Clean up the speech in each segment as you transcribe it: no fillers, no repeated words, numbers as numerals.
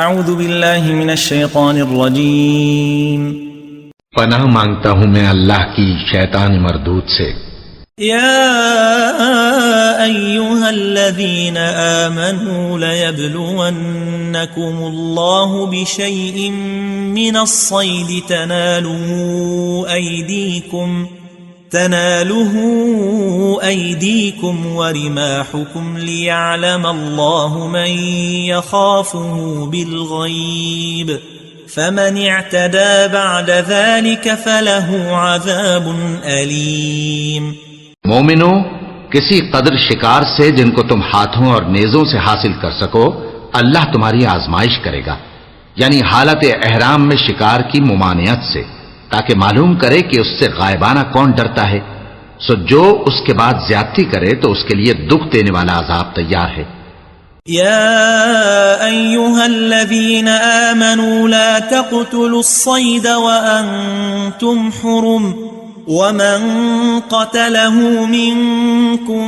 اعوذ باللہ من الشیطان الرجیم پناہ مانگتا ہوں میں اللہ کی شیطان مردود سے۔ یا ایہا الذین آمنوا لیبلونکم اللہ بشیء من الصید تناله أيديكم ورماحكم ليعلم الله من يخافه بالغيب فمن اعتدى بعد ذلك فله عذاب أليم۔ مومنو، کسی قدر شکار سے جن کو تم ہاتھوں اور نیزوں سے حاصل کر سکو اللہ تمہاری آزمائش کرے گا، یعنی حالت احرام میں شکار کی ممانعت سے، تاکہ معلوم کرے کہ اس سے غائبانہ کون ڈرتا ہے، سو جو اس کے بعد زیادتی کرے تو اس کے لیے دکھ دینے والا عذاب تیار ہے۔ یا ایہا الذین آمنوا لا تقتلوا الصید وانتم حرم ومن قتله منكم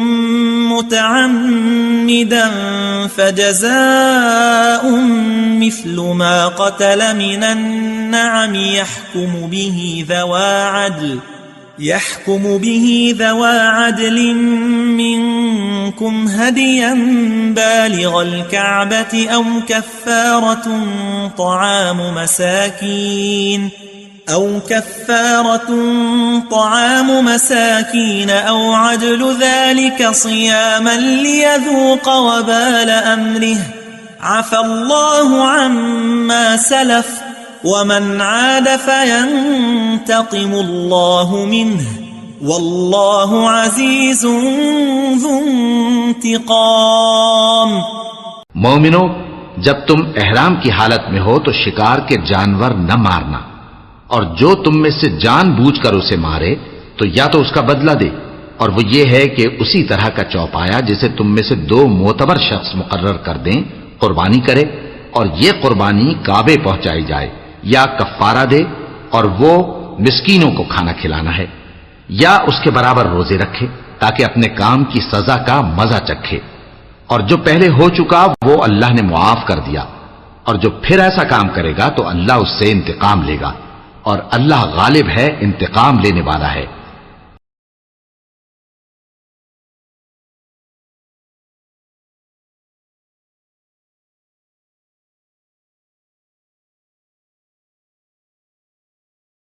متعمدا فجزاء مثل ما قتل من النعم يحكم به ذوى عدل منكم هديا بالغ الكعبة أو كفارة طعام مساكين أو عدل ذلك صياما ليذوق وبال أمره عفى الله عما سلف ومن عاد فينتقم الله منه والله عزيز ذو انتقام۔ مومنو، جب تم احرام کی حالت میں ہو تو شکار کے جانور نہ مارنا، اور جو تم میں سے جان بوجھ کر اسے مارے تو یا تو اس کا بدلہ دے، اور وہ یہ ہے کہ اسی طرح کا چوپایا جسے تم میں سے دو معتبر شخص مقرر کر دیں قربانی کرے، اور یہ قربانی کعبے پہنچائی جائے، یا کفارہ دے اور وہ مسکینوں کو کھانا کھلانا ہے، یا اس کے برابر روزے رکھے تاکہ اپنے کام کی سزا کا مزہ چکھے، اور جو پہلے ہو چکا وہ اللہ نے معاف کر دیا، اور جو پھر ایسا کام کرے گا تو اللہ اس سے انتقام لے گا، اور اللہ غالب ہے، انتقام لینے والا ہے۔